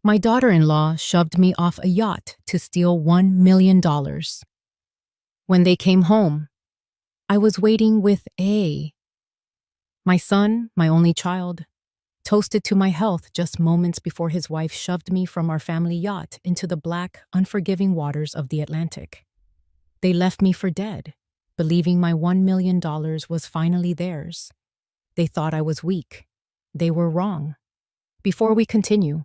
My daughter-in-law shoved me off a yacht to steal $1 million. When they came home, I was waiting with my son, my only child, toasted to my health just moments before his wife shoved me from our family yacht into the black, unforgiving waters of the Atlantic. They left me for dead, believing my $1 million was finally theirs. They thought I was weak. They were wrong. Before we continue,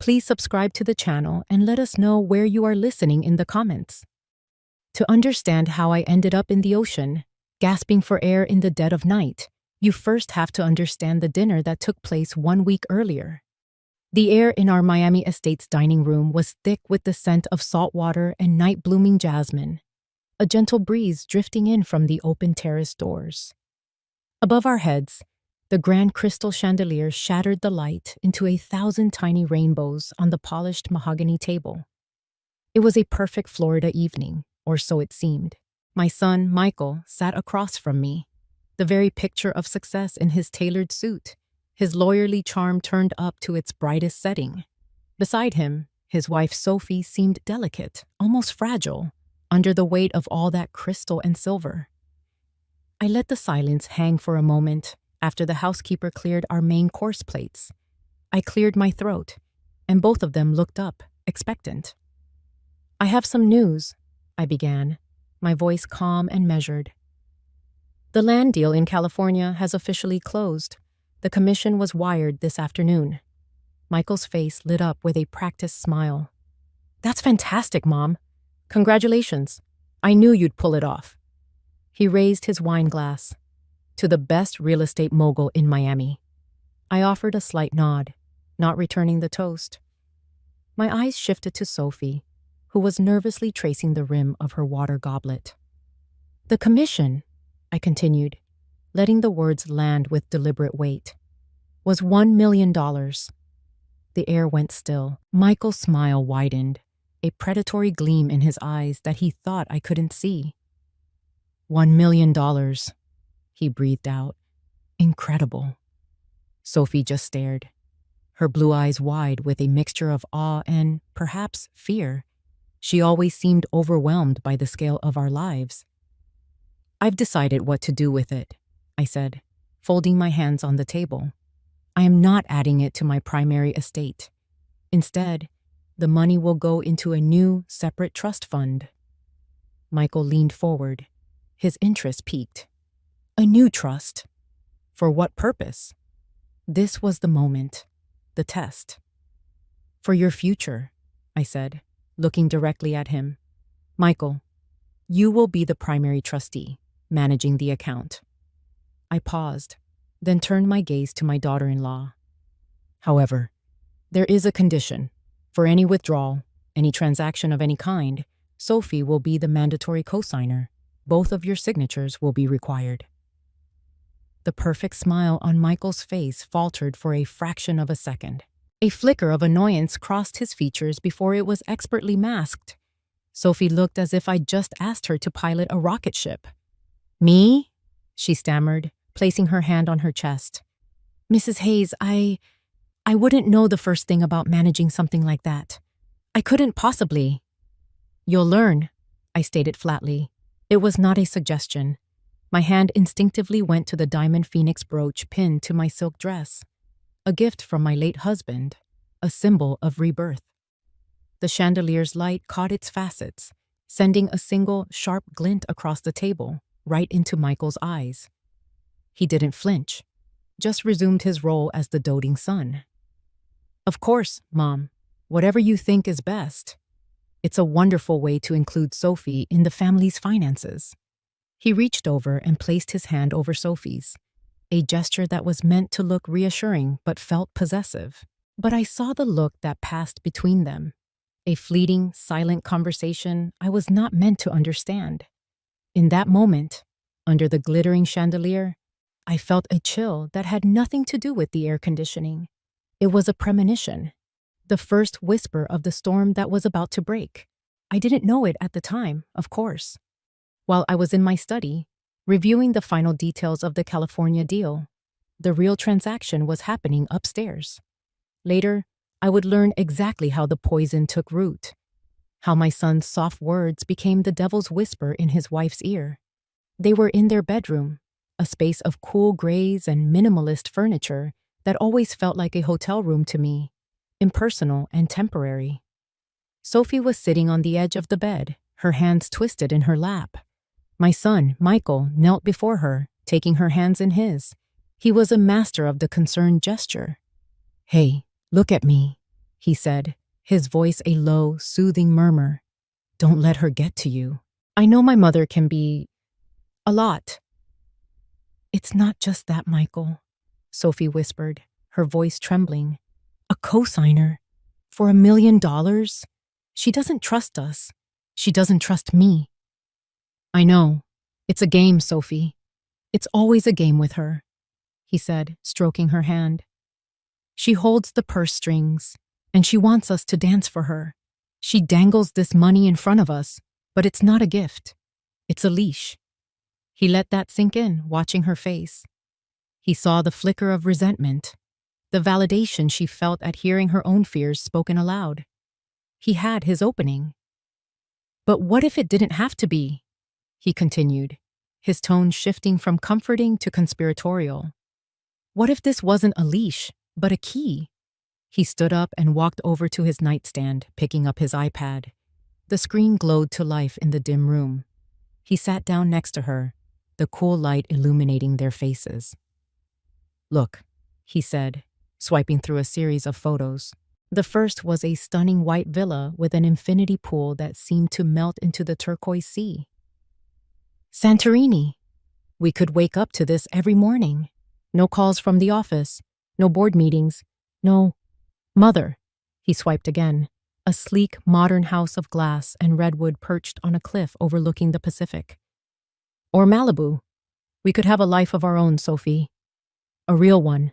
please subscribe to the channel and let us know where you are listening in the comments. To understand how I ended up in the ocean, gasping for air in the dead of night, you first have to understand the dinner that took place 1 week earlier. The air in our Miami Estates dining room was thick with the scent of salt water and night-blooming jasmine, a gentle breeze drifting in from the open terrace doors. Above our heads, the grand crystal chandelier shattered the light into 1,000 tiny rainbows on the polished mahogany table. It was a perfect Florida evening, or so it seemed. My son, Michael, sat across from me, the very picture of success in his tailored suit, his lawyerly charm turned up to its brightest setting. Beside him, his wife Sophie seemed delicate, almost fragile, under the weight of all that crystal and silver. I let the silence hang for a moment after the housekeeper cleared our main course plates. I cleared my throat, and both of them looked up, expectant. "I have some news," I began, my voice calm and measured. "The land deal in California has officially closed. The commission was wired this afternoon." Michael's face lit up with a practiced smile. "That's fantastic, Mom. Congratulations. I knew you'd pull it off." He raised his wine glass. "To the best real estate mogul in Miami." I offered a slight nod, not returning the toast. My eyes shifted to Sophie, who was nervously tracing the rim of her water goblet. "The commission," I continued, letting the words land with deliberate weight, "was $1 million. The air went still. Michael's smile widened, a predatory gleam in his eyes that he thought I couldn't see. $1 million, he breathed out. Incredible. Sophie just stared, her blue eyes wide with a mixture of awe and, perhaps, fear. She always seemed overwhelmed by the scale of our lives. "I've decided what to do with it," I said, folding my hands on the table. "I am not adding it to my primary estate. Instead, the money will go into a new, separate trust fund." Michael leaned forward, his interest piqued. "A new trust? For what purpose?" This was the moment, the test. "For your future," I said, looking directly at him. "Michael, you will be the primary trustee, managing the account." I paused, then turned my gaze to my daughter-in-law. "However, there is a condition. For any withdrawal, any transaction of any kind, Sophie will be the mandatory cosigner. Both of your signatures will be required." The perfect smile on Michael's face faltered for a fraction of a second. A flicker of annoyance crossed his features before it was expertly masked. Sophie looked as if I'd just asked her to pilot a rocket ship. "Me?" she stammered, placing her hand on her chest. "Mrs. Hayes, I wouldn't know the first thing about managing something like that. I couldn't possibly." "You'll learn," I stated flatly. It was not a suggestion. My hand instinctively went to the diamond phoenix brooch pinned to my silk dress, a gift from my late husband, a symbol of rebirth. The chandelier's light caught its facets, sending a single, sharp glint across the table, right into Michael's eyes. He didn't flinch, just resumed his role as the doting son. "Of course, Mom, whatever you think is best. It's a wonderful way to include Sophie in the family's finances." He reached over and placed his hand over Sophie's, a gesture that was meant to look reassuring but felt possessive. But I saw the look that passed between them, a fleeting, silent conversation I was not meant to understand. In that moment, under the glittering chandelier, I felt a chill that had nothing to do with the air conditioning. It was a premonition, the first whisper of the storm that was about to break. I didn't know it at the time, of course. While I was in my study, reviewing the final details of the California deal, the real transaction was happening upstairs. Later, I would learn exactly how the poison took root, how my son's soft words became the devil's whisper in his wife's ear. They were in their bedroom, a space of cool grays and minimalist furniture that always felt like a hotel room to me, impersonal and temporary. Sophie was sitting on the edge of the bed, her hands twisted in her lap. My son, Michael, knelt before her, taking her hands in his. He was a master of the concerned gesture. "Hey, look at me," he said, his voice a low, soothing murmur. "Don't let her get to you. I know my mother can be a lot." "It's not just that, Michael," Sophie whispered, her voice trembling. "A cosigner for $1 million? She doesn't trust us. She doesn't trust me." "I know. It's a game, Sophie. It's always a game with her," he said, stroking her hand. "She holds the purse strings, and she wants us to dance for her. She dangles this money in front of us, but it's not a gift. It's a leash." He let that sink in, watching her face. He saw the flicker of resentment, the validation she felt at hearing her own fears spoken aloud. He had his opening. "But what if it didn't have to be?" he continued, his tone shifting from comforting to conspiratorial. "What if this wasn't a leash, but a key?" He stood up and walked over to his nightstand, picking up his iPad. The screen glowed to life in the dim room. He sat down next to her, the cool light illuminating their faces. "Look," he said, swiping through a series of photos. The first was a stunning white villa with an infinity pool that seemed to melt into the turquoise sea. "Santorini. We could wake up to this every morning. No calls from the office, no board meetings, no mother." He swiped again. A sleek, modern house of glass and redwood perched on a cliff overlooking the Pacific. "Or Malibu. We could have a life of our own, Sophie. A real one.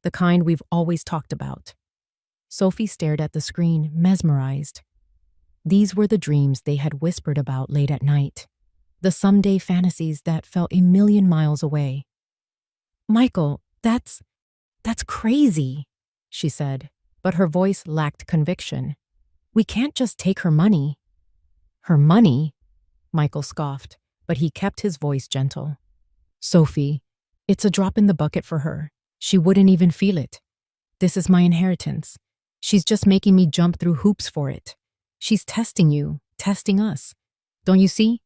The kind we've always talked about." Sophie stared at the screen, mesmerized. These were the dreams they had whispered about late at night. The someday fantasies that felt a million miles away. "Michael, that's crazy," she said, but her voice lacked conviction. "We can't just take her money." "Her money?" Michael scoffed, but he kept his voice gentle. "Sophie, it's a drop in the bucket for her. She wouldn't even feel it. This is my inheritance. She's just making me jump through hoops for it. She's testing you, testing us. Don't you see?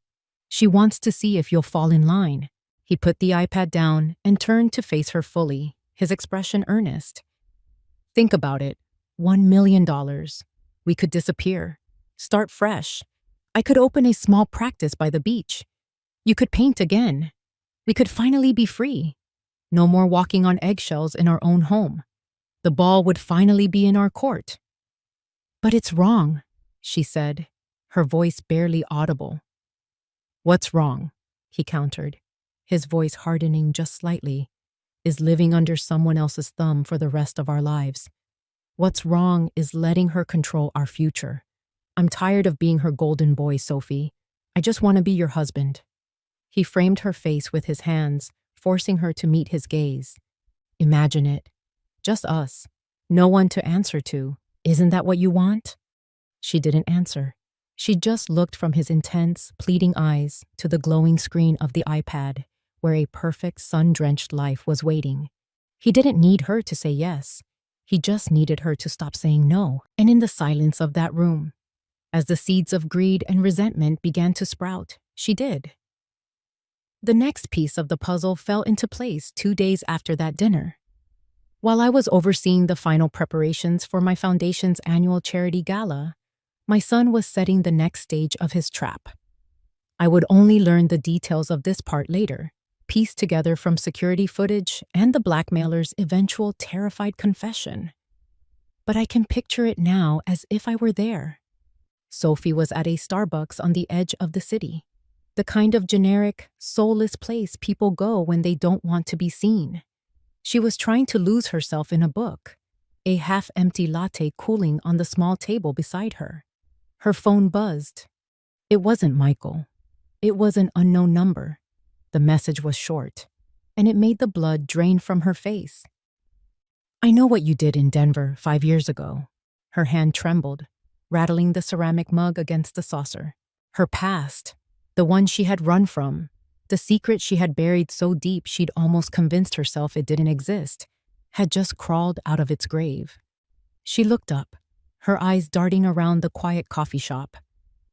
She wants to see if you'll fall in line." He put the iPad down and turned to face her fully, his expression earnest. "Think about it. $1 million. We could disappear. Start fresh. I could open a small practice by the beach. You could paint again. We could finally be free. No more walking on eggshells in our own home. The ball would finally be in our court." "But it's wrong," she said, her voice barely audible. "What's wrong?" he countered, his voice hardening just slightly. "Is living under someone else's thumb for the rest of our lives. What's wrong is letting her control our future. I'm tired of being her golden boy, Sophie. I just want to be your husband." He framed her face with his hands, forcing her to meet his gaze. "Imagine it. Just us. No one to answer to. Isn't that what you want?" She didn't answer. She just looked from his intense, pleading eyes to the glowing screen of the iPad, where a perfect, sun-drenched life was waiting. He didn't need her to say yes. He just needed her to stop saying no. And in the silence of that room, as the seeds of greed and resentment began to sprout, she did. The next piece of the puzzle fell into place 2 days after that dinner. While I was overseeing the final preparations for my foundation's annual charity gala, my son was setting the next stage of his trap. I would only learn the details of this part later, pieced together from security footage and the blackmailer's eventual terrified confession. But I can picture it now as if I were there. Sophie was at a Starbucks on the edge of the city, the kind of generic, soulless place people go when they don't want to be seen. She was trying to lose herself in a book, a half-empty latte cooling on the small table beside her. Her phone buzzed. It wasn't Michael. It was an unknown number. The message was short, and it made the blood drain from her face. "I know what you did in Denver 5 years ago. Her hand trembled, rattling the ceramic mug against the saucer. Her past, the one she had run from, the secret she had buried so deep she'd almost convinced herself it didn't exist, had just crawled out of its grave. She looked up, her eyes darting around the quiet coffee shop.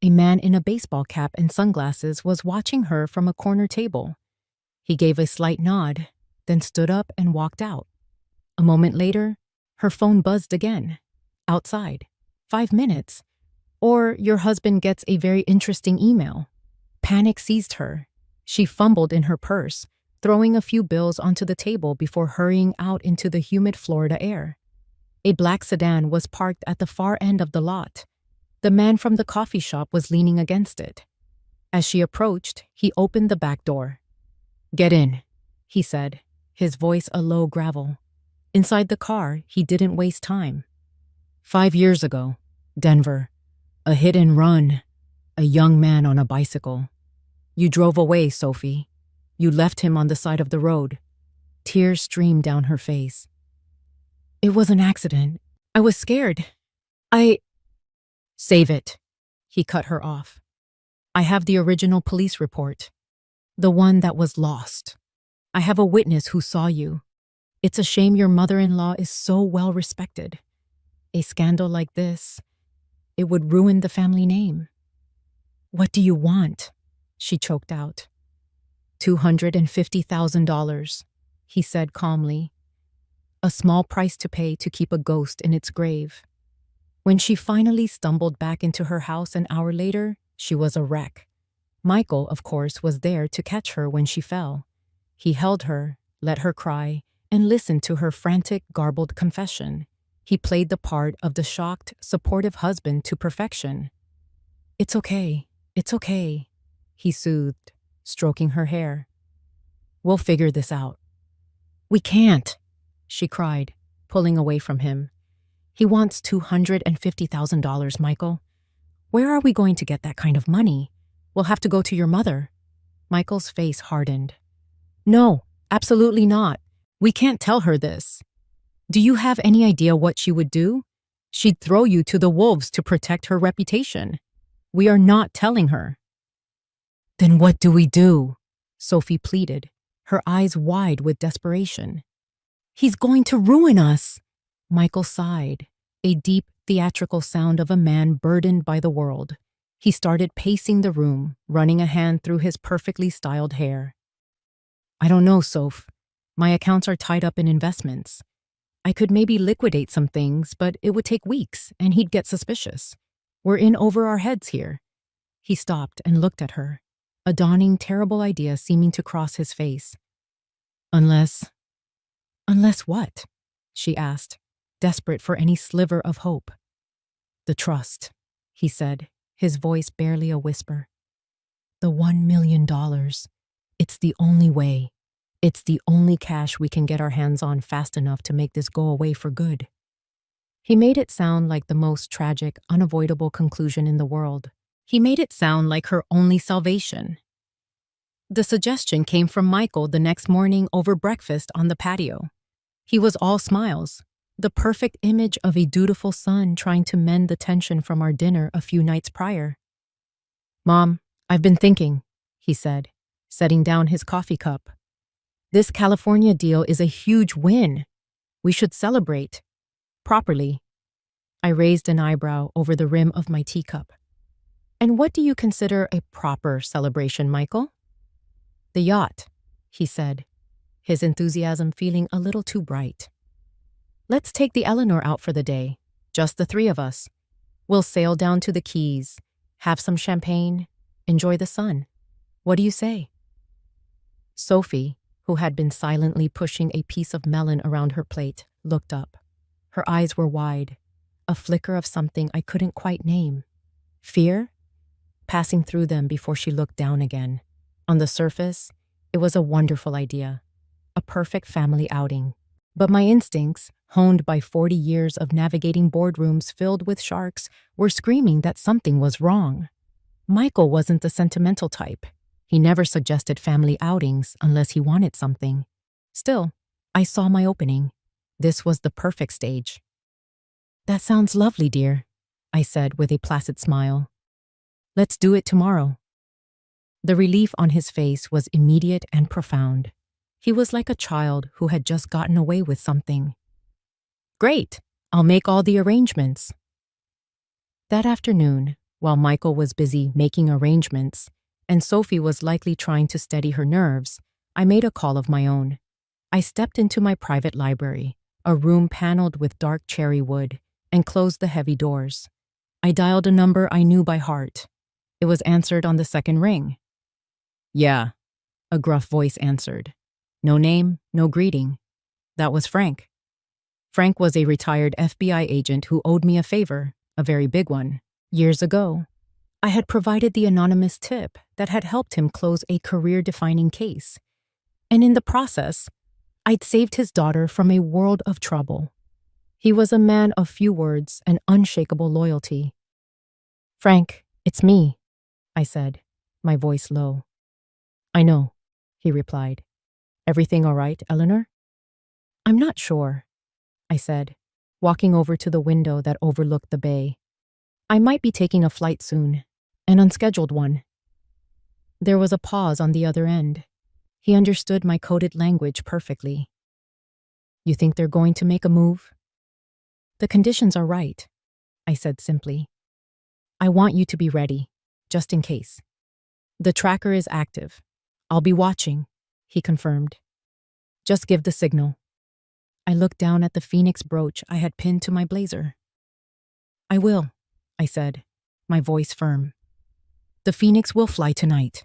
A man in a baseball cap and sunglasses was watching her from a corner table. He gave a slight nod, then stood up and walked out. A moment later, her phone buzzed again. Outside. 5 minutes. Or your husband gets a very interesting email. Panic seized her. She fumbled in her purse, throwing a few bills onto the table before hurrying out into the humid Florida air. A black sedan was parked at the far end of the lot. The man from the coffee shop was leaning against it. As she approached, he opened the back door. "Get in," he said, his voice a low gravel. Inside the car, he didn't waste time. 5 years ago, Denver. A hit and run. A young man on a bicycle. You drove away, Sophie. You left him on the side of the road. Tears streamed down her face. "It was an accident. I was scared. Save it," he cut her off. "I have the original police report. The one that was lost. I have a witness who saw you. It's a shame your mother-in-law is so well respected. A scandal like this, it would ruin the family name." "What do you want?" she choked out. $250,000, he said calmly. A small price to pay to keep a ghost in its grave. When she finally stumbled back into her house an hour later, she was a wreck. Michael, of course, was there to catch her when she fell. He held her, let her cry, and listened to her frantic, garbled confession. He played the part of the shocked, supportive husband to perfection. It's okay," he soothed, stroking her hair. "We'll figure this out." "We can't," she cried, pulling away from him. "He wants $250,000, Michael. Where are we going to get that kind of money? We'll have to go to your mother." Michael's face hardened. "No, absolutely not. We can't tell her this. Do you have any idea what she would do? She'd throw you to the wolves to protect her reputation. We are not telling her." "Then what do we do?" Sophie pleaded, her eyes wide with desperation. "He's going to ruin us." Michael sighed, a deep, theatrical sound of a man burdened by the world. He started pacing the room, running a hand through his perfectly styled hair. "I don't know, Soph. My accounts are tied up in investments. I could maybe liquidate some things, but it would take weeks, and he'd get suspicious. We're in over our heads here." He stopped and looked at her, a dawning, terrible idea seeming to cross his face. Unless what?" she asked, desperate for any sliver of hope. "The trust," he said, his voice barely a whisper. "The $1 million. It's the only way. It's the only cash we can get our hands on fast enough to make this go away for good." He made it sound like the most tragic, unavoidable conclusion in the world. He made it sound like her only salvation. The suggestion came from Michael the next morning over breakfast on the patio. He was all smiles, the perfect image of a dutiful son trying to mend the tension from our dinner a few nights prior. "Mom, I've been thinking," he said, setting down his coffee cup. "This California deal is a huge win. We should celebrate. Properly." I raised an eyebrow over the rim of my teacup. "And what do you consider a proper celebration, Michael?" "The yacht," he said, his enthusiasm feeling a little too bright. "Let's take the Eleanor out for the day, just the three of us. We'll sail down to the Keys, have some champagne, enjoy the sun. What do you say?" Sophie, who had been silently pushing a piece of melon around her plate, looked up. Her eyes were wide, a flicker of something I couldn't quite name. Fear? Passing through them before she looked down again. On the surface, it was a wonderful idea, a perfect family outing. But my instincts, honed by 40 years of navigating boardrooms filled with sharks, were screaming that something was wrong. Michael wasn't the sentimental type. He never suggested family outings unless he wanted something. Still, I saw my opening. This was the perfect stage. That sounds lovely, dear, I said with a placid smile. Let's do it tomorrow. The relief on his face was immediate and profound. He was like a child who had just gotten away with something. Great, I'll make all the arrangements. That afternoon, while Michael was busy making arrangements, and Sophie was likely trying to steady her nerves, I made a call of my own. I stepped into my private library, a room paneled with dark cherry wood, and closed the heavy doors. I dialed a number I knew by heart. It was answered on the second ring. Yeah, a gruff voice answered. No name, no greeting. That was Frank. Frank was a retired FBI agent who owed me a favor, a very big one, years ago. I had provided the anonymous tip that had helped him close a career-defining case. And in the process, I'd saved his daughter from a world of trouble. He was a man of few words and unshakable loyalty. Frank, it's me, I said, my voice low. I know, he replied. Everything all right, Eleanor? I'm not sure, I said, walking over to the window that overlooked the bay. I might be taking a flight soon, an unscheduled one. There was a pause on the other end. He understood my coded language perfectly. You think they're going to make a move? The conditions are right, I said simply. I want you to be ready, just in case. The tracker is active. I'll be watching, he confirmed. Just give the signal. I looked down at the phoenix brooch I had pinned to my blazer. I will, I said, my voice firm. The phoenix will fly tonight.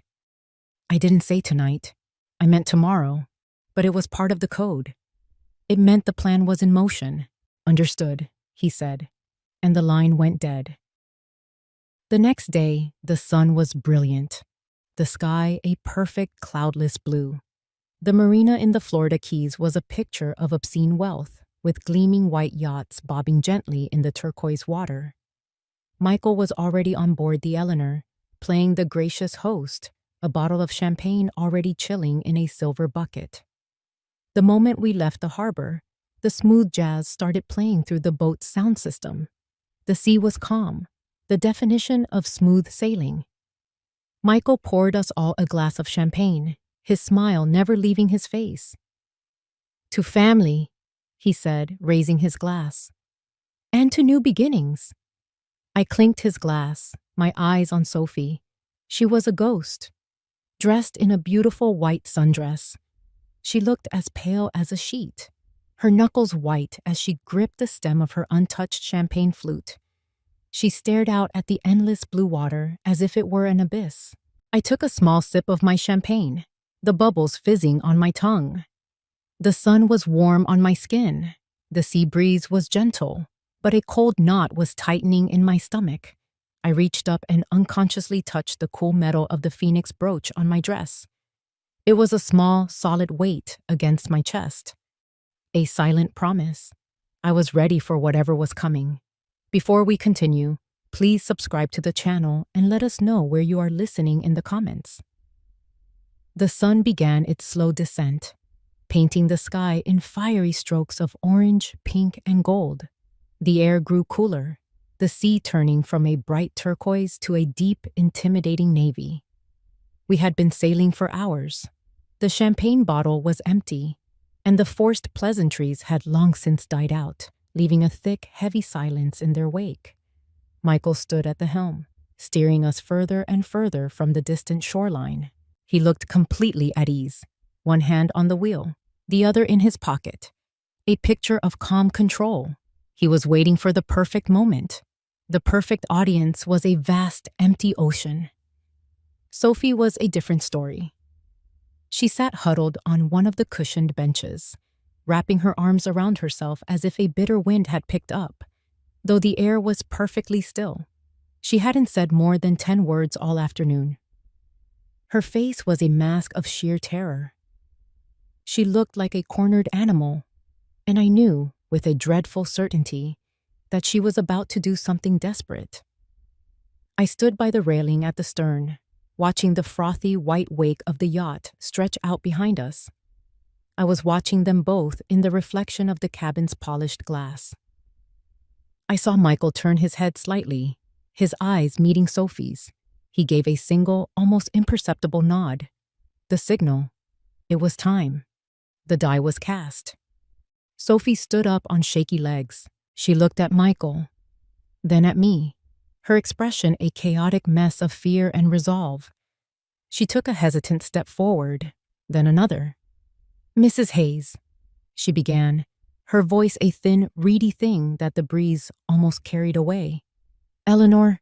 I didn't say tonight. I meant tomorrow, but it was part of the code. It meant the plan was in motion. Understood, he said, and the line went dead. The next day, the sun was brilliant. The sky a perfect cloudless blue. The marina in the Florida Keys was a picture of obscene wealth, with gleaming white yachts bobbing gently in the turquoise water. Michael was already on board the Eleanor, playing the gracious host, a bottle of champagne already chilling in a silver bucket. The moment we left the harbor, the smooth jazz started playing through the boat's sound system. The sea was calm, the definition of smooth sailing. Michael poured us all a glass of champagne, his smile never leaving his face. To family, he said, raising his glass. And to new beginnings. I clinked his glass, my eyes on Sophie. She was a ghost, dressed in a beautiful white sundress. She looked as pale as a sheet, her knuckles white as she gripped the stem of her untouched champagne flute. She stared out at the endless blue water as if it were an abyss. I took a small sip of my champagne, the bubbles fizzing on my tongue. The sun was warm on my skin. The sea breeze was gentle, but a cold knot was tightening in my stomach. I reached up and unconsciously touched the cool metal of the phoenix brooch on my dress. It was a small, solid weight against my chest. A silent promise. I was ready for whatever was coming. Before we continue, please subscribe to the channel and let us know where you are listening in the comments. The sun began its slow descent, painting the sky in fiery strokes of orange, pink, and gold. The air grew cooler, the sea turning from a bright turquoise to a deep, intimidating navy. We had been sailing for hours. The champagne bottle was empty, and the forced pleasantries had long since died out, leaving a thick, heavy silence in their wake. Michael stood at the helm, steering us further and further from the distant shoreline. He looked completely at ease, one hand on the wheel, the other in his pocket. A picture of calm control. He was waiting for the perfect moment. The perfect audience was a vast, empty ocean. Sophie was a different story. She sat huddled on one of the cushioned benches, wrapping her arms around herself as if a bitter wind had picked up, though the air was perfectly still. She hadn't said more than 10 words all afternoon. Her face was a mask of sheer terror. She looked like a cornered animal, and I knew, with a dreadful certainty, that she was about to do something desperate. I stood by the railing at the stern, watching the frothy white wake of the yacht stretch out behind us. I was watching them both in the reflection of the cabin's polished glass. I saw Michael turn his head slightly, his eyes meeting Sophie's. He gave a single, almost imperceptible nod. The signal. It was time. The die was cast. Sophie stood up on shaky legs. She looked at Michael, then at me, her expression a chaotic mess of fear and resolve. She took a hesitant step forward, then another. "Mrs. Hayes," she began, her voice a thin, reedy thing that the breeze almost carried away. "Eleanor."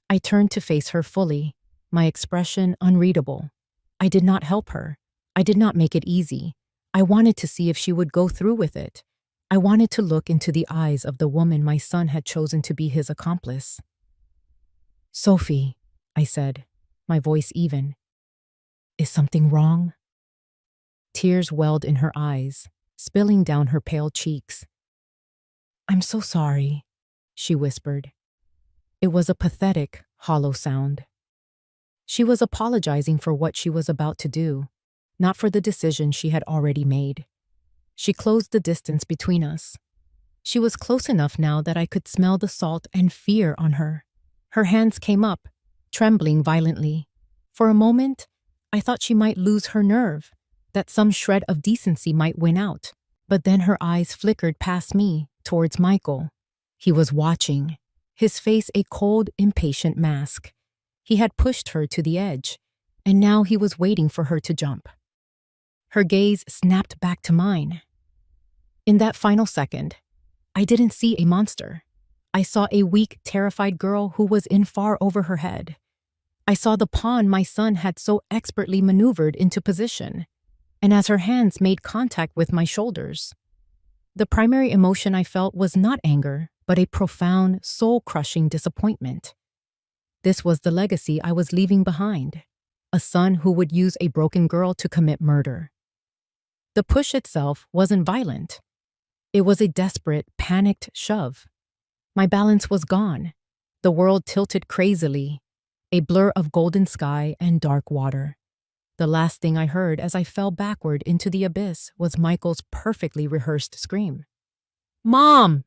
I turned to face her fully, my expression unreadable. I did not help her. I did not make it easy. I wanted to see if she would go through with it. I wanted to look into the eyes of the woman my son had chosen to be his accomplice. "Sophie," I said, my voice even. "Is something wrong?" Tears welled in her eyes, spilling down her pale cheeks. "I'm so sorry," she whispered. It was a pathetic, hollow sound. She was apologizing for what she was about to do, not for the decision she had already made. She closed the distance between us. She was close enough now that I could smell the salt and fear on her. Her hands came up, trembling violently. For a moment, I thought she might lose her nerve, that some shred of decency might win out. But then her eyes flickered past me, towards Michael. He was watching, his face a cold, impatient mask. He had pushed her to the edge, and now he was waiting for her to jump. Her gaze snapped back to mine. In that final second, I didn't see a monster. I saw a weak, terrified girl who was in far over her head. I saw the pawn my son had so expertly maneuvered into position, and as her hands made contact with my shoulders, the primary emotion I felt was not anger, but a profound, soul-crushing disappointment. This was the legacy I was leaving behind, a son who would use a broken girl to commit murder. The push itself wasn't violent. It was a desperate, panicked shove. My balance was gone. The world tilted crazily, a blur of golden sky and dark water. The last thing I heard as I fell backward into the abyss was Michael's perfectly rehearsed scream. "Mom!"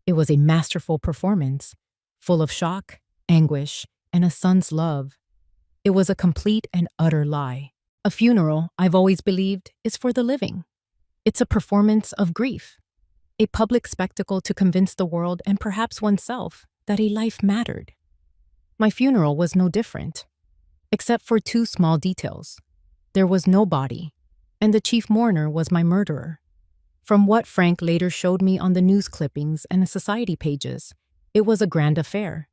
It was a masterful performance, full of shock, anguish, and a son's love. It was a complete and utter lie. A funeral, I've always believed, is for the living. It's a performance of grief, a public spectacle to convince the world and perhaps oneself that a life mattered. My funeral was no different, except for two small details. There was no body, and the chief mourner was my murderer. From what Frank later showed me on the news clippings and the society pages, it was a grand affair.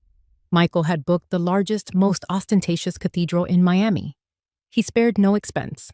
Michael had booked the largest, most ostentatious cathedral in Miami. He spared no expense.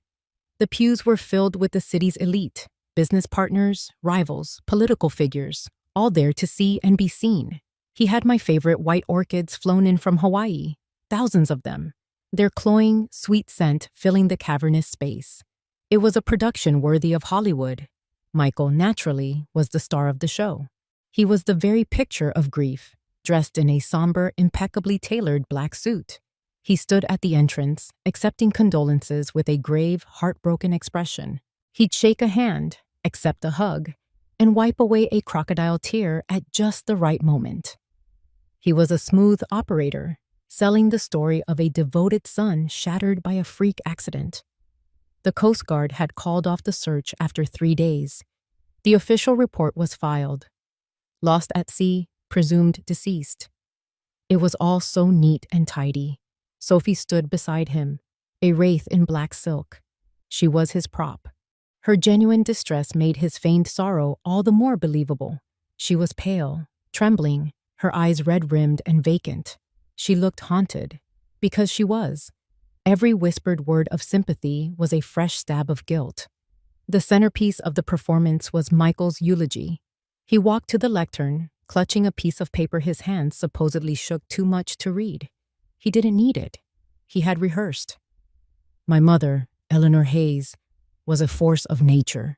The pews were filled with the city's elite, business partners, rivals, political figures, all there to see and be seen. He had my favorite white orchids flown in from Hawaii, thousands of them, their cloying, sweet scent filling the cavernous space. It was a production worthy of Hollywood. Michael, naturally, was the star of the show. He was the very picture of grief, dressed in a somber, impeccably tailored black suit. He stood at the entrance, accepting condolences with a grave, heartbroken expression. He'd shake a hand, accept a hug, and wipe away a crocodile tear at just the right moment. He was a smooth operator, selling the story of a devoted son shattered by a freak accident. The Coast Guard had called off the search after 3 days. The official report was filed. Lost at sea, presumed deceased. It was all so neat and tidy. Sophie stood beside him, a wraith in black silk. She was his prop. Her genuine distress made his feigned sorrow all the more believable. She was pale, trembling, her eyes red-rimmed and vacant. She looked haunted, because she was. Every whispered word of sympathy was a fresh stab of guilt. The centerpiece of the performance was Michael's eulogy. He walked to the lectern, clutching a piece of paper his hands supposedly shook too much to read. He didn't need it. He had rehearsed. "My mother, Eleanor Hayes, was a force of nature,"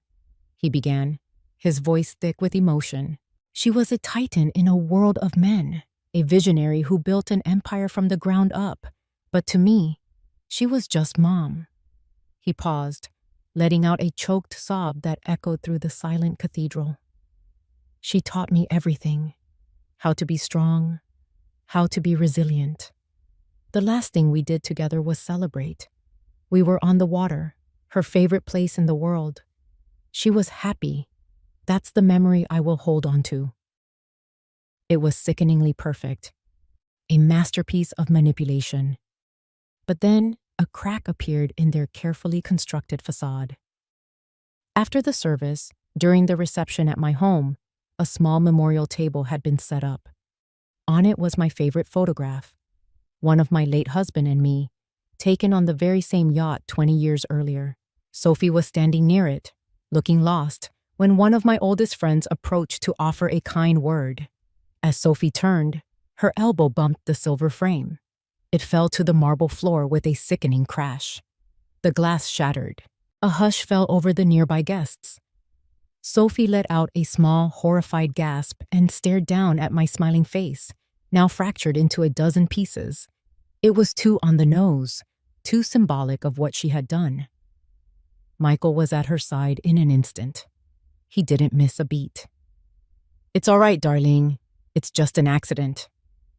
he began, his voice thick with emotion. "She was a titan in a world of men, a visionary who built an empire from the ground up. But to me, she was just Mom." He paused, letting out a choked sob that echoed through the silent cathedral. "She taught me everything. how to be strong, how to be resilient. The last thing we did together was celebrate. We were on the water, her favorite place in the world. She was happy. That's the memory I will hold on to. It was sickeningly perfect, a masterpiece of manipulation. But then a crack appeared in their carefully constructed facade. After the service, during the reception at my home, a small memorial table had been set up. On it was my favorite photograph, one of my late husband and me, taken on the very same yacht 20 years earlier. Sophie was standing near it, looking lost, when one of my oldest friends approached to offer a kind word. As Sophie turned, her elbow bumped the silver frame. It fell to the marble floor with a sickening crash. The glass shattered. A hush fell over the nearby guests. Sophie let out a small, horrified gasp and stared down at my smiling face, now fractured into a dozen pieces. It was too on the nose, too symbolic of what she had done. Michael was at her side in an instant. He didn't miss a beat. "It's all right, darling. It's just an accident,"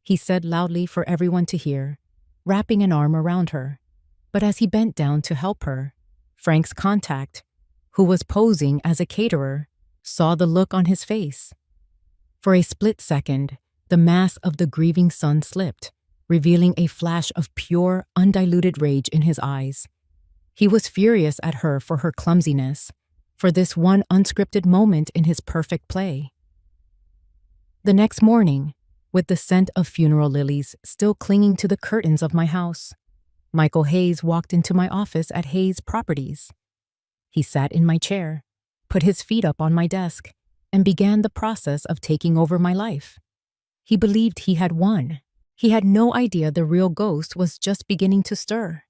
he said loudly for everyone to hear, wrapping an arm around her. But as he bent down to help her, Frank's contact, who was posing as a caterer, saw the look on his face. For a split second, the mask of the grieving son slipped, revealing a flash of pure, undiluted rage in his eyes. He was furious at her for her clumsiness, for this one unscripted moment in his perfect play. The next morning, with the scent of funeral lilies still clinging to the curtains of my house, Michael Hayes walked into my office at Hayes Properties. He sat in my chair, put his feet up on my desk, and began the process of taking over my life. He believed he had won. He had no idea the real ghost was just beginning to stir.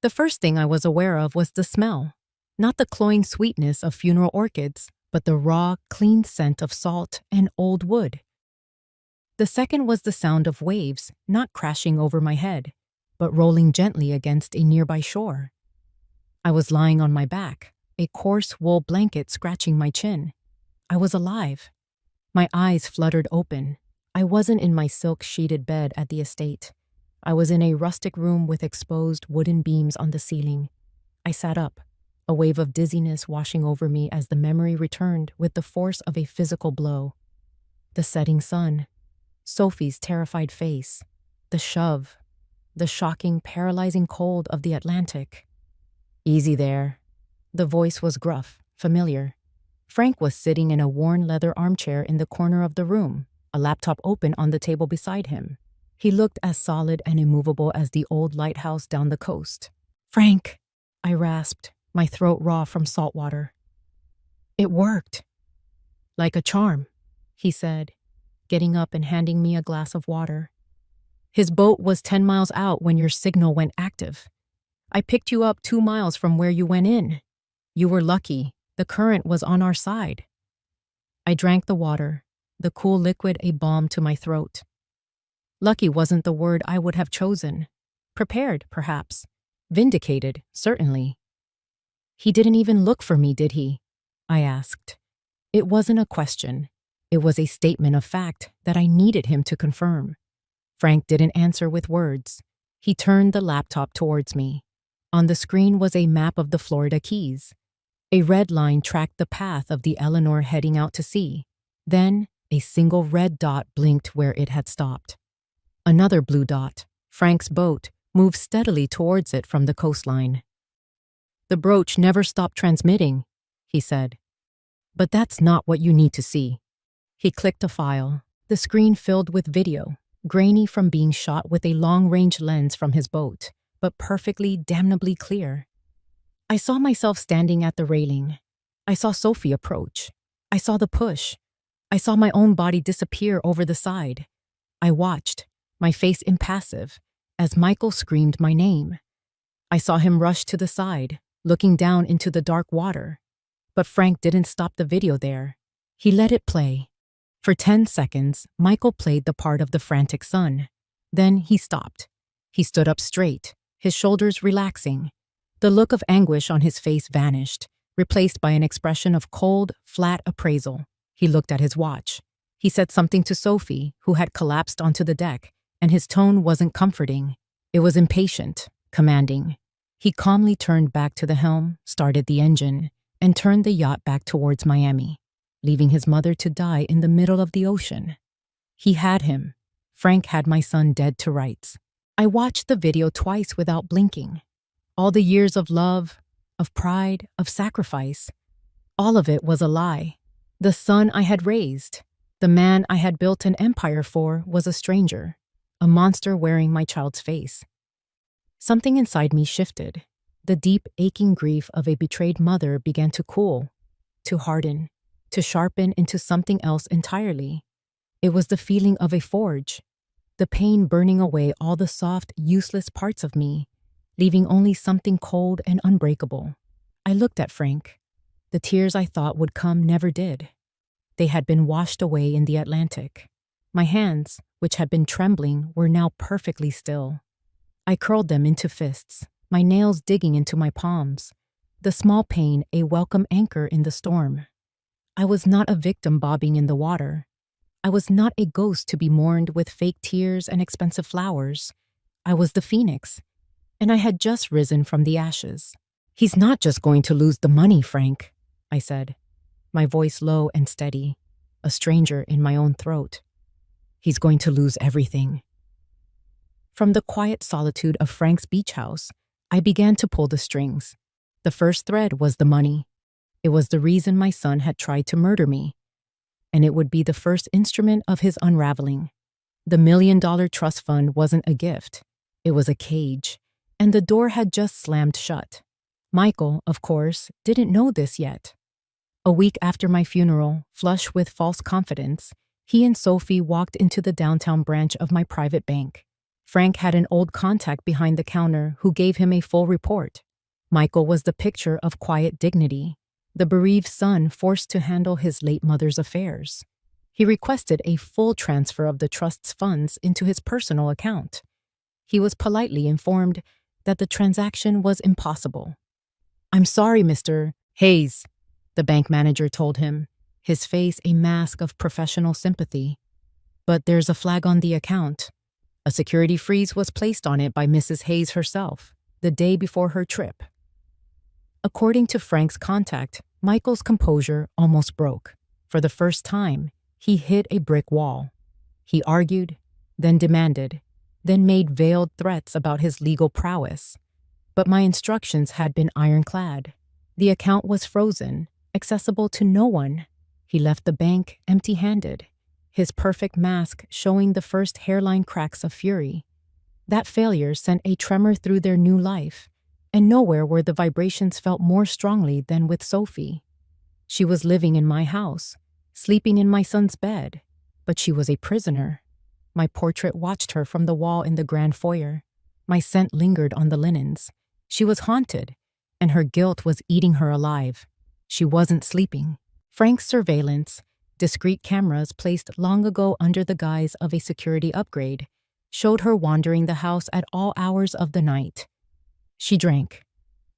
The first thing I was aware of was the smell, not the cloying sweetness of funeral orchids, but the raw, clean scent of salt and old wood. The second was the sound of waves not crashing over my head, but rolling gently against a nearby shore. I was lying on my back, a coarse wool blanket scratching my chin. I was alive. My eyes fluttered open. I wasn't in my silk-sheeted bed at the estate. I was in a rustic room with exposed wooden beams on the ceiling. I sat up, a wave of dizziness washing over me as the memory returned with the force of a physical blow. The setting sun, Sophie's terrified face, the shove, the shocking, paralyzing cold of the Atlantic. "Easy there." The voice was gruff, familiar. Frank was sitting in a worn leather armchair in the corner of the room, a laptop open on the table beside him. He looked as solid and immovable as the old lighthouse down the coast. "Frank," I rasped, my throat raw from salt water. "It worked." "Like a charm," he said, getting up and handing me a glass of water. "His boat was 10 miles out when your signal went active. I picked you up 2 miles from where you went in. You were lucky. The current was on our side." I drank the water, the cool liquid a balm to my throat. Lucky wasn't the word I would have chosen. Prepared, perhaps. Vindicated, certainly. "He didn't even look for me, did he?" I asked. It wasn't a question. It was a statement of fact that I needed him to confirm. Frank didn't answer with words. He turned the laptop towards me. On the screen was a map of the Florida Keys. A red line tracked the path of the Eleanor heading out to sea. Then, a single red dot blinked where it had stopped. Another blue dot, Frank's boat, moved steadily towards it from the coastline. "The brooch never stopped transmitting," he said. "But that's not what you need to see." He clicked a file, the screen filled with video, grainy from being shot with a long-range lens from his boat, but perfectly, damnably clear. I saw myself standing at the railing. I saw Sophie approach. I saw the push. I saw my own body disappear over the side. I watched, my face impassive, as Michael screamed my name. I saw him rush to the side, looking down into the dark water. But Frank didn't stop the video there. He let it play. For 10 seconds, Michael played the part of the frantic son. Then he stopped. He stood up straight, his shoulders relaxing. The look of anguish on his face vanished, replaced by an expression of cold, flat appraisal. He looked at his watch. He said something to Sophie, who had collapsed onto the deck, and his tone wasn't comforting. It was impatient, commanding. He calmly turned back to the helm, started the engine, and turned the yacht back towards Miami, leaving his mother to die in the middle of the ocean. He had him. Frank had my son dead to rights. I watched the video twice without blinking. All the years of love, of pride, of sacrifice, all of it was a lie. The son I had raised, the man I had built an empire for, was a stranger, a monster wearing my child's face. Something inside me shifted. The deep, aching grief of a betrayed mother began to cool, to harden, to sharpen into something else entirely. It was the feeling of a forge, the pain burning away all the soft, useless parts of me, leaving only something cold and unbreakable. I looked at Frank. The tears I thought would come never did. They had been washed away in the Atlantic. My hands, which had been trembling, were now perfectly still. I curled them into fists, my nails digging into my palms, the small pain a welcome anchor in the storm. I was not a victim bobbing in the water. I was not a ghost to be mourned with fake tears and expensive flowers. I was the phoenix, and I had just risen from the ashes. "He's not just going to lose the money, Frank," I said, my voice low and steady, a stranger in my own throat. "He's going to lose everything." From the quiet solitude of Frank's beach house, I began to pull the strings. The first thread was the money. It was the reason my son had tried to murder me, and it would be the first instrument of his unraveling. The $1 million trust fund wasn't a gift. It was a cage, and the door had just slammed shut. Michael, of course, didn't know this yet. A week after my funeral, flush with false confidence, he and Sophie walked into the downtown branch of my private bank. Frank had an old contact behind the counter who gave him a full report. Michael was the picture of quiet dignity, the bereaved son forced to handle his late mother's affairs. He requested a full transfer of the trust's funds into his personal account. He was politely informed that the transaction was impossible. "I'm sorry, Mr. Hayes," the bank manager told him, his face a mask of professional sympathy. "But there's a flag on the account. A security freeze was placed on it by Mrs. Hayes herself, the day before her trip." According to Frank's contact, Michael's composure almost broke. For the first time, he hit a brick wall. He argued, then demanded, then made veiled threats about his legal prowess. But my instructions had been ironclad. The account was frozen, accessible to no one. He left the bank empty-handed, his perfect mask showing the first hairline cracks of fury. That failure sent a tremor through their new life, and nowhere were the vibrations felt more strongly than with Sophie. She was living in my house, sleeping in my son's bed, but she was a prisoner. My portrait watched her from the wall in the grand foyer. My scent lingered on the linens. She was haunted, and her guilt was eating her alive. She wasn't sleeping. Frank's surveillance, discreet cameras placed long ago under the guise of a security upgrade, showed her wandering the house at all hours of the night. She drank.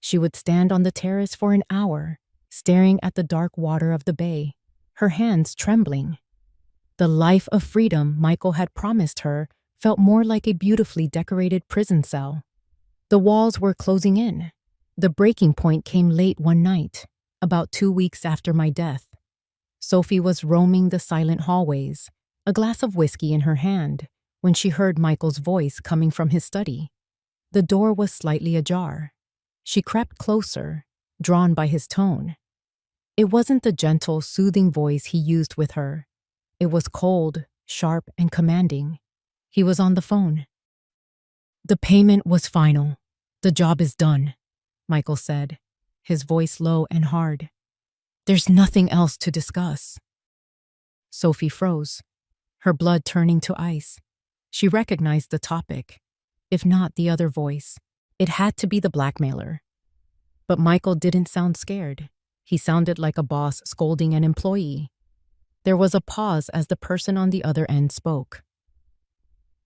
She would stand on the terrace for an hour, staring at the dark water of the bay, her hands trembling. The life of freedom Michael had promised her felt more like a beautifully decorated prison cell. The walls were closing in. The breaking point came late one night, about 2 weeks after my death. Sophie was roaming the silent hallways, a glass of whiskey in her hand, when she heard Michael's voice coming from his study. The door was slightly ajar. She crept closer, drawn by his tone. It wasn't the gentle, soothing voice he used with her. It was cold, sharp, and commanding. He was on the phone. "The payment was final. The job is done," Michael said, his voice low and hard. "There's nothing else to discuss." Sophie froze, her blood turning to ice. She recognized the topic, if not the other voice. It had to be the blackmailer. But Michael didn't sound scared. He sounded like a boss scolding an employee. There was a pause as the person on the other end spoke.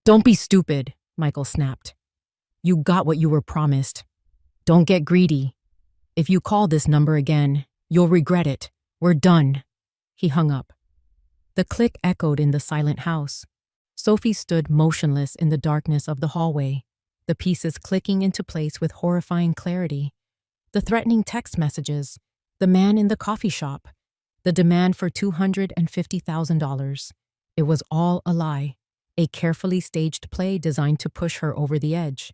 "Don't be stupid," Michael snapped. "You got what you were promised. Don't get greedy. If you call this number again, you'll regret it. We're done." He hung up. The click echoed in the silent house. Sophie stood motionless in the darkness of the hallway, the pieces clicking into place with horrifying clarity. The threatening text messages, the man in the coffee shop, the demand for $250,000. It was all a lie, a carefully staged play designed to push her over the edge.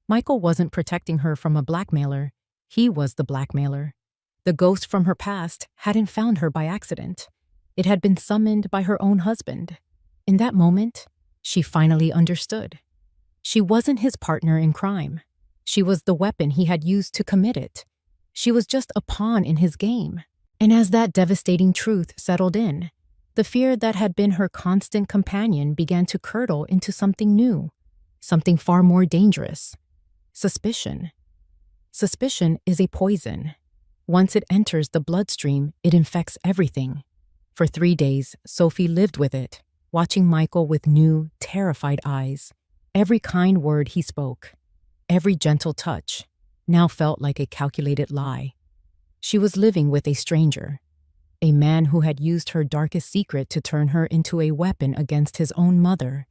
Michael wasn't protecting her from a blackmailer. He was the blackmailer. The ghost from her past hadn't found her by accident. It had been summoned by her own husband. In that moment, she finally understood. She wasn't his partner in crime. She was the weapon he had used to commit it. She was just a pawn in his game. And as that devastating truth settled in, the fear that had been her constant companion began to curdle into something new, something far more dangerous. Suspicion. Suspicion is a poison. Once it enters the bloodstream, it infects everything. For 3 days, Sophie lived with it, watching Michael with new, terrified eyes. Every kind word he spoke, every gentle touch, now felt like a calculated lie. She was living with a stranger, a man who had used her darkest secret to turn her into a weapon against his own mother.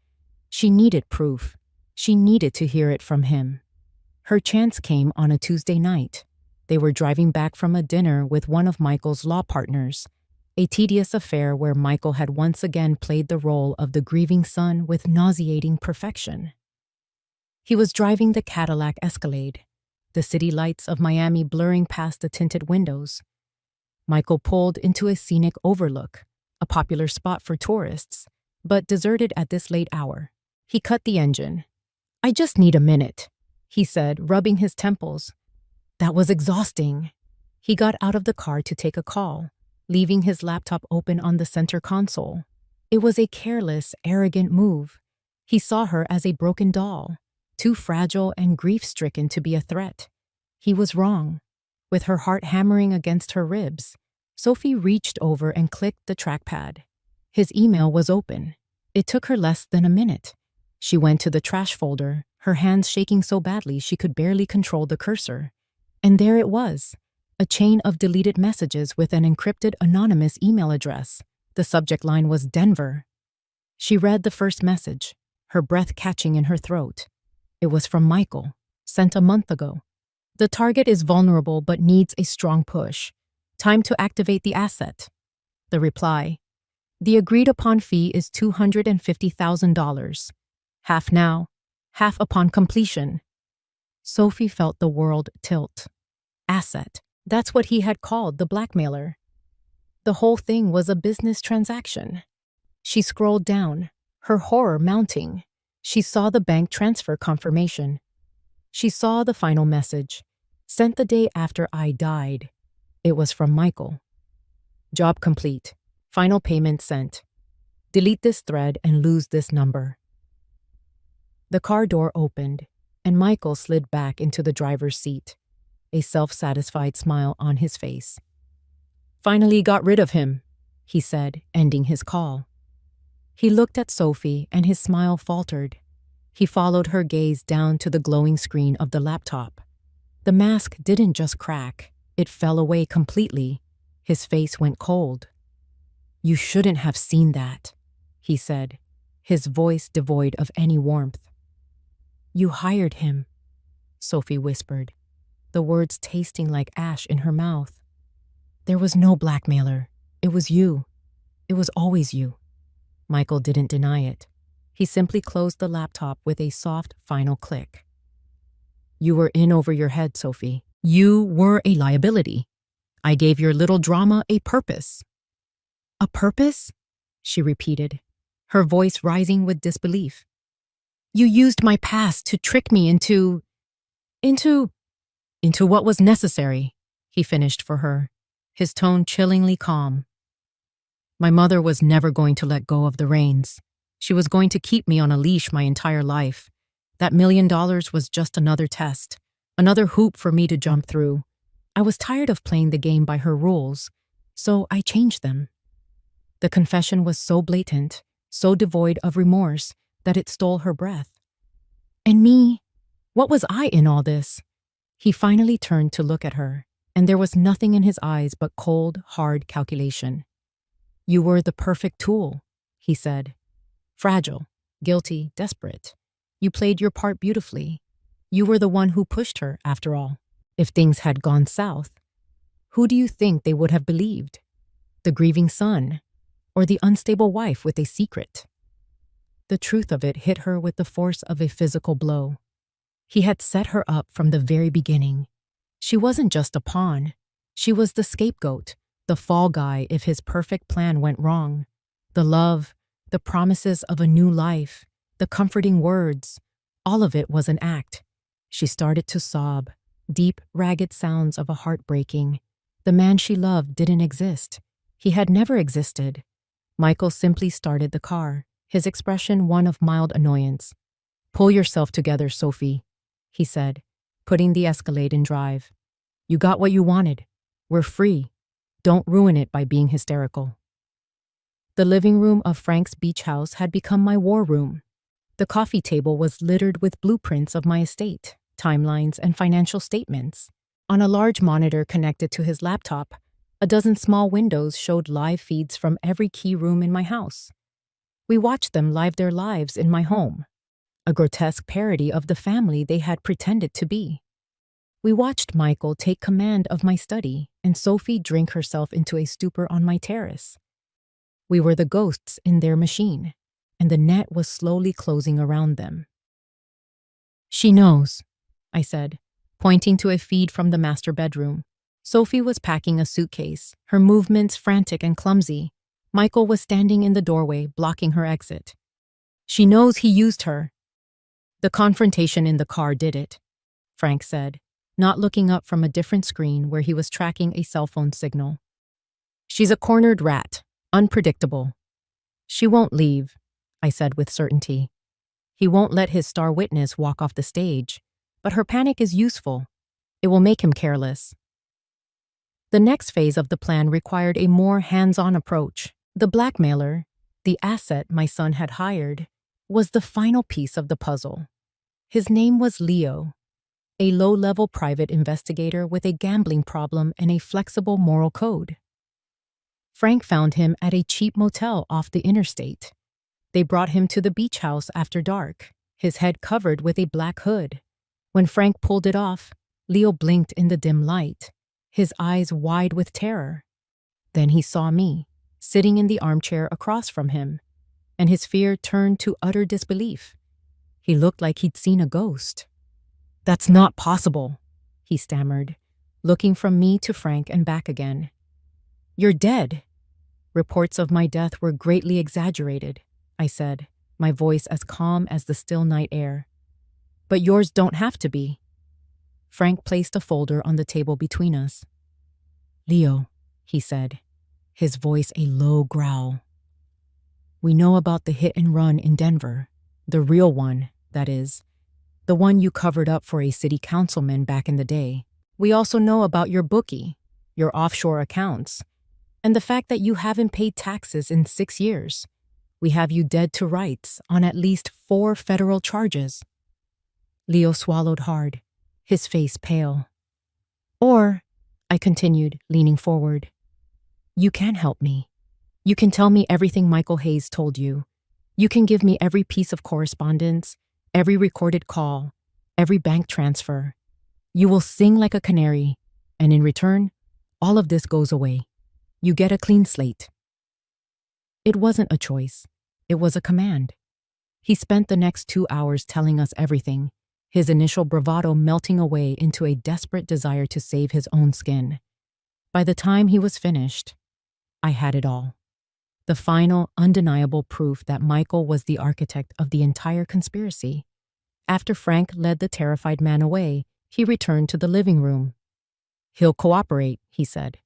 She needed proof. She needed to hear it from him. Her chance came on a Tuesday night. They were driving back from a dinner with one of Michael's law partners, a tedious affair where Michael had once again played the role of the grieving son with nauseating perfection. He was driving the Cadillac Escalade, the city lights of Miami blurring past the tinted windows. Michael pulled into a scenic overlook, a popular spot for tourists, but deserted at this late hour. He cut the engine. "I just need a minute," he said, rubbing his temples. That was exhausting. He got out of the car to take a call, leaving his laptop open on the center console. It was a careless, arrogant move. He saw her as a broken doll, too fragile and grief-stricken to be a threat. He was wrong. With her heart hammering against her ribs, Sophie reached over and clicked the trackpad. His email was open. It took her less than a minute. She went to the trash folder, her hands shaking so badly she could barely control the cursor. And there it was, a chain of deleted messages with an encrypted anonymous email address. The subject line was Denver. She read the first message, her breath catching in her throat. It was from Michael, sent a month ago. "The target is vulnerable but needs a strong push. Time to activate the asset." The reply, "The agreed-upon fee is $250,000. Half now, half upon completion." Sophie felt the world tilt. Asset. That's what he had called the blackmailer. The whole thing was a business transaction. She scrolled down, her horror mounting. She saw the bank transfer confirmation. She saw the final message, sent the day after I died. It was from Michael. "Job complete. Final payment sent. Delete this thread and lose this number." The car door opened, and Michael slid back into the driver's seat, a self-satisfied smile on his face. "Finally got rid of him," he said, ending his call. He looked at Sophie and his smile faltered. He followed her gaze down to the glowing screen of the laptop. The mask didn't just crack, it fell away completely. His face went cold. "You shouldn't have seen that," he said, his voice devoid of any warmth. "You hired him," Sophie whispered, the words tasting like ash in her mouth. "There was no blackmailer. It was you. It was always you." Michael didn't deny it. He simply closed the laptop with a soft, final click. "You were in over your head, Sophie. You were a liability. I gave your little drama a purpose." "A purpose?" she repeated, her voice rising with disbelief. "You used my past to trick me into what was necessary," he finished for her, his tone chillingly calm. "My mother was never going to let go of the reins. She was going to keep me on a leash my entire life. That $1 million was just another test, another hoop for me to jump through. I was tired of playing the game by her rules, so I changed them." The confession was so blatant, so devoid of remorse, that it stole her breath. "And me? What was I in all this?" He finally turned to look at her, and there was nothing in his eyes but cold, hard calculation. You were the perfect tool, he said. Fragile, guilty, desperate. You played your part beautifully. You were the one who pushed her, after all. If things had gone south, who do you think they would have believed? The grieving son, or the unstable wife with a secret? The truth of it hit her with the force of a physical blow. He had set her up from the very beginning. She wasn't just a pawn. She was the scapegoat, the fall guy if his perfect plan went wrong. The love, the promises of a new life, the comforting words, all of it was an act. She started to sob, deep, ragged sounds of a heart breaking. The man she loved didn't exist. He had never existed. Michael simply started the car, his expression one of mild annoyance. "Pull yourself together, Sophie," he said, putting the Escalade in drive. "You got what you wanted. We're free. Don't ruin it by being hysterical." The living room of Frank's beach house had become my war room. The coffee table was littered with blueprints of my estate, timelines, and financial statements. On a large monitor connected to his laptop, a dozen small windows showed live feeds from every key room in my house. We watched them live their lives in my home, a grotesque parody of the family they had pretended to be. We watched Michael take command of my study and Sophie drink herself into a stupor on my terrace. We were the ghosts in their machine, and the net was slowly closing around them. "She knows," I said, pointing to a feed from the master bedroom. Sophie was packing a suitcase, her movements frantic and clumsy. Michael was standing in the doorway, blocking her exit. "She knows he used her." "The confrontation in the car did it," Frank said, not looking up from a different screen where he was tracking a cell phone signal. "She's a cornered rat, unpredictable. She won't leave," I said with certainty. "He won't let his star witness walk off the stage, but her panic is useful. It will make him careless." The next phase of the plan required a more hands-on approach. The blackmailer, the asset my son had hired, was the final piece of the puzzle. His name was Leo, a low-level private investigator with a gambling problem and a flexible moral code. Frank found him at a cheap motel off the interstate. They brought him to the beach house after dark, his head covered with a black hood. When Frank pulled it off, Leo blinked in the dim light, his eyes wide with terror. Then he saw me, sitting in the armchair across from him, and his fear turned to utter disbelief. He looked like he'd seen a ghost. "That's not possible," he stammered, looking from me to Frank and back again. "You're dead." "Reports of my death were greatly exaggerated," I said, my voice as calm as the still night air. "But yours don't have to be." Frank placed a folder on the table between us. "Leo," he said, his voice a low growl. "We know about the hit and run in Denver, the real one, that is, the one you covered up for a city councilman back in the day. We also know about your bookie, your offshore accounts, and the fact that you haven't paid taxes in 6 years. We have you dead to rights on at least 4 federal charges." Leo swallowed hard, his face pale. "Or," I continued, leaning forward, "you can help me. You can tell me everything Michael Hayes told you. You can give me every piece of correspondence, every recorded call, every bank transfer. You will sing like a canary, and in return, all of this goes away. You get a clean slate." It wasn't a choice. It was a command. He spent the next 2 hours telling us everything, his initial bravado melting away into a desperate desire to save his own skin. By the time he was finished, I had it all. The final, undeniable proof that Michael was the architect of the entire conspiracy. After Frank led the terrified man away, he returned to the living room. "He'll cooperate," he said.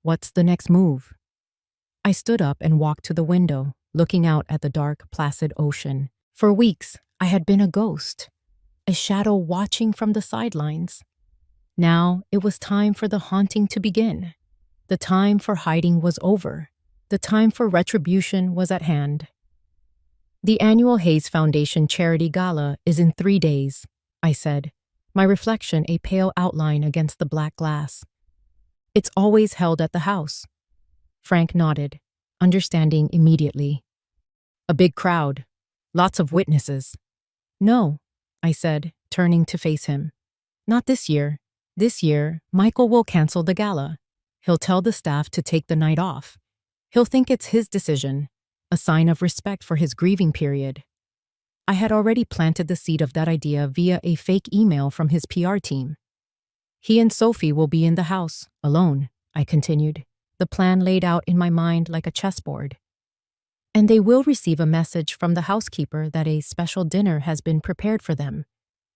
"What's the next move?" I stood up and walked to the window, looking out at the dark, placid ocean. For weeks, I had been a ghost, a shadow watching from the sidelines. Now it was time for the haunting to begin. The time for hiding was over. The time for retribution was at hand. "The annual Hayes Foundation Charity Gala is in 3 days," I said, my reflection a pale outline against the black glass. "It's always held at the house." Frank nodded. understanding immediately. A big crowd. Lots of witnesses. No, I said, turning to face him. Not this year. This year, Michael will cancel the gala. He'll tell the staff to take the night off. He'll think it's his decision, a sign of respect for his grieving period. I had already planted the seed of that idea via a fake email from his PR team. He and Sophie will be in the house, alone, I continued, the plan laid out in my mind like a chessboard. And they will receive a message from the housekeeper that a special dinner has been prepared for them.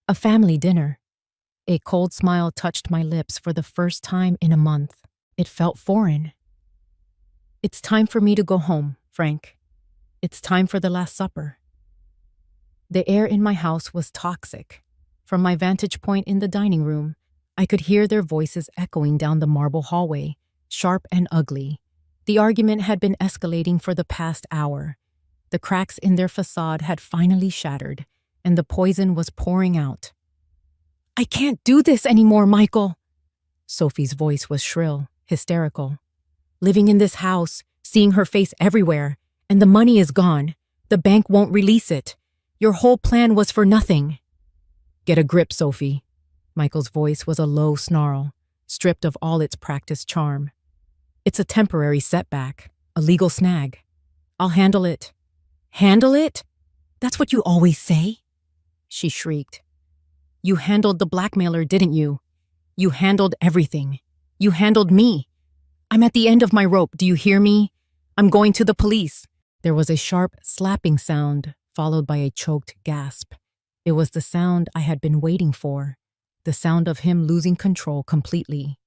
A family dinner. A cold smile touched my lips for the first time in a month. It felt foreign. It's time for me to go home, Frank. It's time for the Last Supper. The air in my house was toxic. From my vantage point in the dining room, I could hear their voices echoing down the marble hallway, sharp and ugly. The argument had been escalating for the past hour. The cracks in their facade had finally shattered, and the poison was pouring out. I can't do this anymore, Michael. Sophie's voice was shrill, hysterical. Living in this house, seeing her face everywhere, and the money is gone. The bank won't release it. Your whole plan was for nothing. Get a grip, Sophie. Michael's voice was a low snarl, stripped of all its practiced charm. It's a temporary setback, a legal snag. I'll handle it. Handle it? That's what you always say? She shrieked. You handled the blackmailer, didn't you? You handled everything. You handled me. I'm at the end of my rope, do you hear me? I'm going to the police. There was a sharp slapping sound, followed by a choked gasp. It was the sound I had been waiting for, the sound of him losing control completely.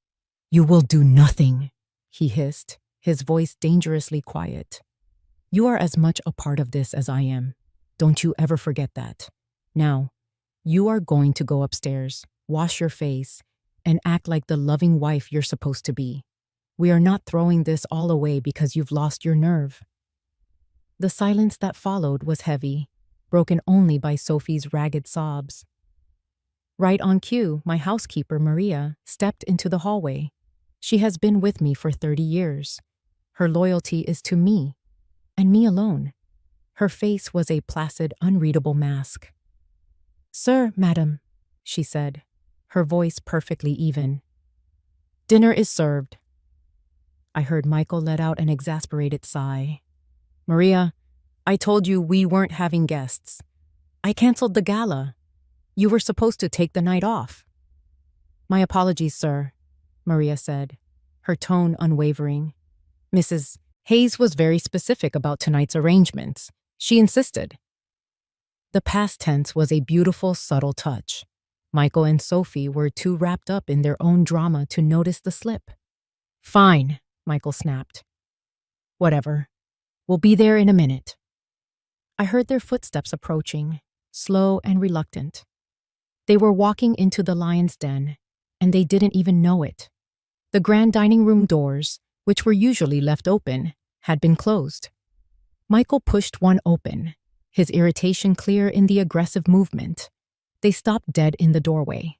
You will do nothing, he hissed, his voice dangerously quiet. You are as much a part of this as I am. Don't you ever forget that. Now, you are going to go upstairs, wash your face, and act like the loving wife you're supposed to be. We are not throwing this all away because you've lost your nerve. The silence that followed was heavy, broken only by Sophie's ragged sobs. Right on cue, my housekeeper, Maria, stepped into the hallway. She has been with me for 30 years. Her loyalty is to me, and me alone. Her face was a placid, unreadable mask. Sir, madam, she said, her voice perfectly even. Dinner is served. I heard Michael let out an exasperated sigh. Maria, I told you we weren't having guests. I canceled the gala. You were supposed to take the night off. My apologies, sir, Maria said, her tone unwavering. Mrs. Hayes was very specific about tonight's arrangements. She insisted. The past tense was a beautiful, subtle touch. Michael and Sophie were too wrapped up in their own drama to notice the slip. Fine, Michael snapped. Whatever. We'll be there in a minute. I heard their footsteps approaching, slow and reluctant. They were walking into the lion's den, and they didn't even know it. The grand dining room doors, which were usually left open, had been closed. Michael pushed one open, his irritation clear in the aggressive movement. They stopped dead in the doorway.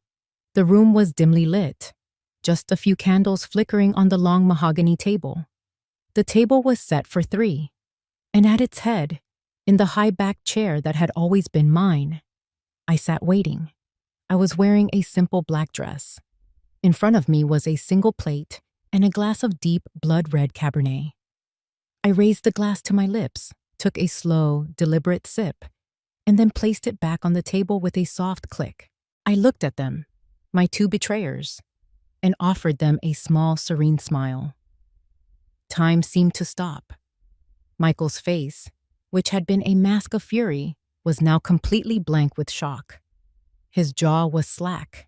The room was dimly lit, just a few candles flickering on the long mahogany table. The table was set for 3, and at its head, in the high-backed chair that had always been mine, I sat waiting. I was wearing a simple black dress. In front of me was a single plate and a glass of deep, blood-red Cabernet. I raised the glass to my lips, took a slow, deliberate sip, and then placed it back on the table with a soft click. I looked at them, my 2 betrayers, and offered them a small, serene smile. Time seemed to stop. Michael's face, which had been a mask of fury, was now completely blank with shock. His jaw was slack,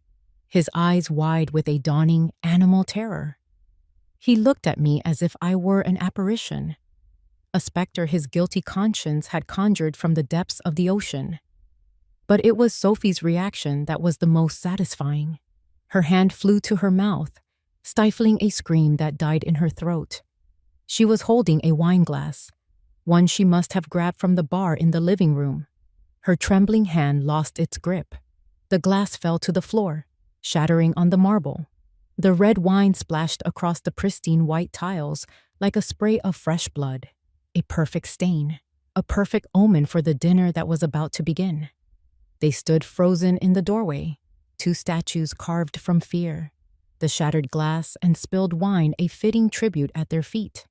his eyes wide with a dawning animal terror. He looked at me as if I were an apparition, a specter his guilty conscience had conjured from the depths of the ocean. But it was Sophie's reaction that was the most satisfying. Her hand flew to her mouth, stifling a scream that died in her throat. She was holding a wine glass, one she must have grabbed from the bar in the living room. Her trembling hand lost its grip. The glass fell to the floor, shattering on the marble. The red wine splashed across the pristine white tiles like a spray of fresh blood. a perfect stain, a perfect omen for the dinner that was about to begin. They stood frozen in the doorway, two statues carved from fear, the shattered glass and spilled wine a fitting tribute at their feet.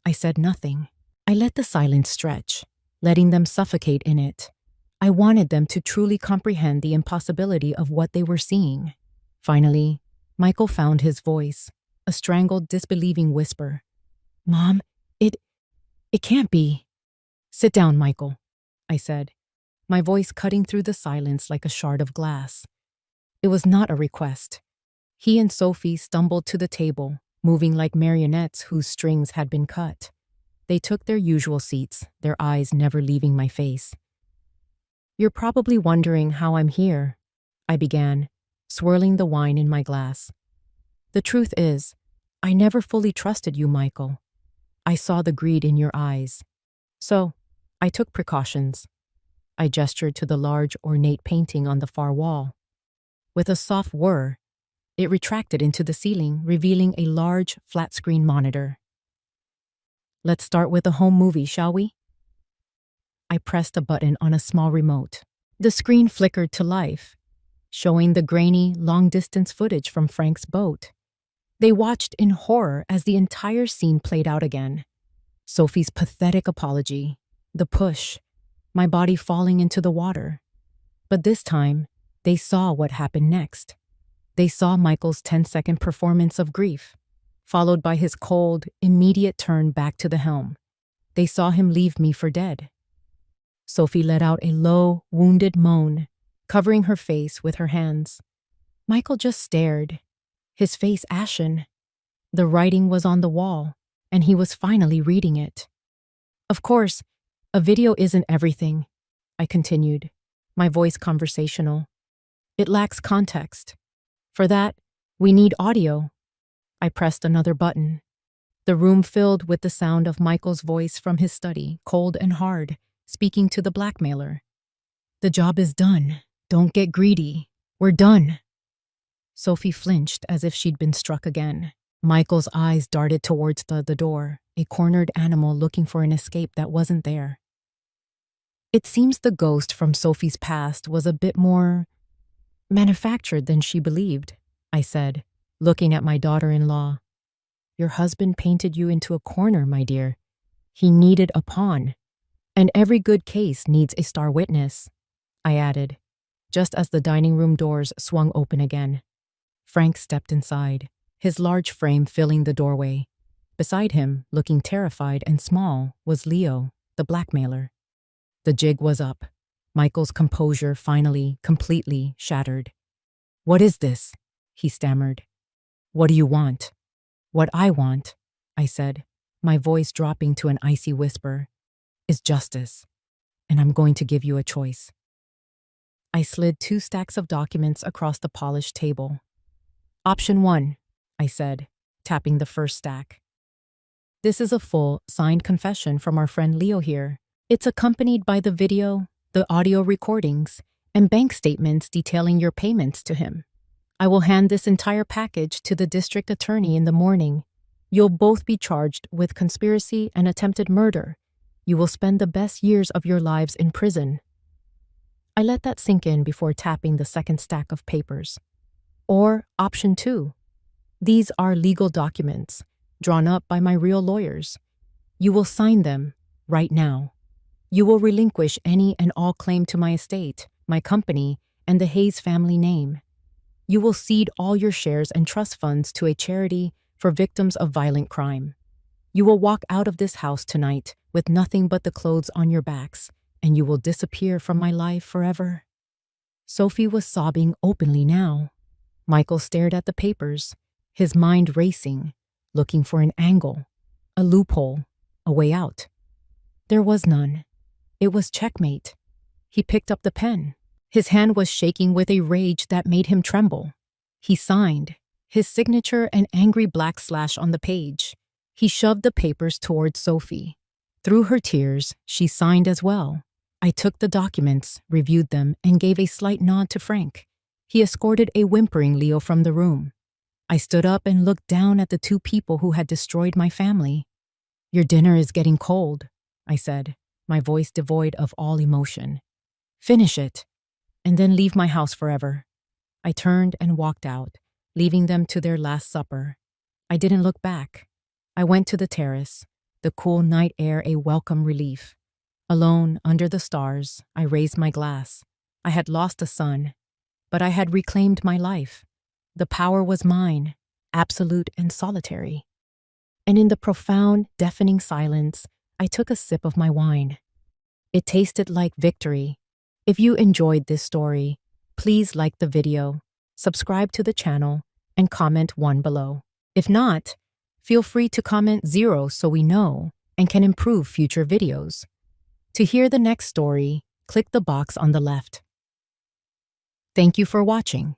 I said nothing. I let the silence stretch, letting them suffocate in it. I wanted them to truly comprehend the impossibility of what they were seeing. Finally, Michael found his voice, a strangled, disbelieving whisper. "Mom, it can't be." "Sit down, Michael," I said, my voice cutting through the silence like a shard of glass. It was not a request. He and Sophie stumbled to the table, moving like marionettes whose strings had been cut. They took their usual seats, their eyes never leaving my face. "You're probably wondering how I'm here," I began, swirling the wine in my glass. "The truth is, I never fully trusted you, Michael. I saw the greed in your eyes. So, I took precautions." I gestured to the large, ornate painting on the far wall. With a soft whir, it retracted into the ceiling, revealing a large, flat-screen monitor. "Let's start with a home movie, shall we?" I pressed a button on a small remote. The screen flickered to life, showing the grainy, long-distance footage from Frank's boat. They watched in horror as the entire scene played out again. Sophie's pathetic apology, the push, my body falling into the water. But this time, they saw what happened next. They saw Michael's 10-second performance of grief, followed by his cold, immediate turn back to the helm. They saw him leave me for dead. Sophie let out a low, wounded moan, covering her face with her hands. Michael just stared, his face ashen. The writing was on the wall, and he was finally reading it. "Of course, a video isn't everything," I continued, my voice conversational. "It lacks context. For that, we need audio." I pressed another button. The room filled with the sound of Michael's voice from his study, cold and hard, speaking to the blackmailer. "The job is done. Don't get greedy. We're done." Sophie flinched as if she'd been struck again. Michael's eyes darted towards the door, a cornered animal looking for an escape that wasn't there. "It seems the ghost from Sophie's past was a bit more manufactured than she believed," I said, looking at my daughter-in-law. "Your husband painted you into a corner, my dear. He needed a pawn. And every good case needs a star witness," I added, just as the dining room doors swung open again. Frank stepped inside, his large frame filling the doorway. Beside him, looking terrified and small, was Leo, the blackmailer. The jig was up. Michael's composure finally, completely shattered. "What is this?" he stammered. "What do you want?" "What I want," I said, my voice dropping to an icy whisper, "is justice, and I'm going to give you a choice." I slid 2 stacks of documents across the polished table. "Option 1, I said, tapping the first stack. "This is a full, signed confession from our friend Leo here. It's accompanied by the video, the audio recordings, and bank statements detailing your payments to him. I will hand this entire package to the district attorney in the morning. You'll both be charged with conspiracy and attempted murder. You will spend the best years of your lives in prison." I let that sink in before tapping the second stack of papers. Or option 2. These are legal documents, drawn up by my real lawyers. You will sign them right now. You will relinquish any and all claim to my estate, my company, and the Hayes family name. You will cede all your shares and trust funds to a charity for victims of violent crime. You will walk out of this house tonight with nothing but the clothes on your backs, and you will disappear from my life forever. Sophie was sobbing openly now. Michael stared at the papers, his mind racing, looking for an angle, a loophole, a way out. There was none. It was checkmate. He picked up the pen. His hand was shaking with a rage that made him tremble. He signed, his signature an angry black slash on the page. He shoved the papers towards Sophie. Through her tears, she signed as well. I took the documents, reviewed them, and gave a slight nod to Frank. He escorted a whimpering Leo from the room. I stood up and looked down at the 2 people who had destroyed my family. "Your dinner is getting cold," I said, my voice devoid of all emotion. Finish it, and then leave my house forever. I turned and walked out, leaving them to their last supper. I didn't look back. I went to the terrace, the cool night air a welcome relief. Alone under the stars, I raised my glass. I had lost a son, but I had reclaimed my life. The power was mine, absolute and solitary. And in the profound, deafening silence, I took a sip of my wine. It tasted like victory. If you enjoyed this story, please like the video, subscribe to the channel, and comment 1 below. If not, feel free to comment 0 so we know and can improve future videos. To hear the next story, click the box on the left. Thank you for watching.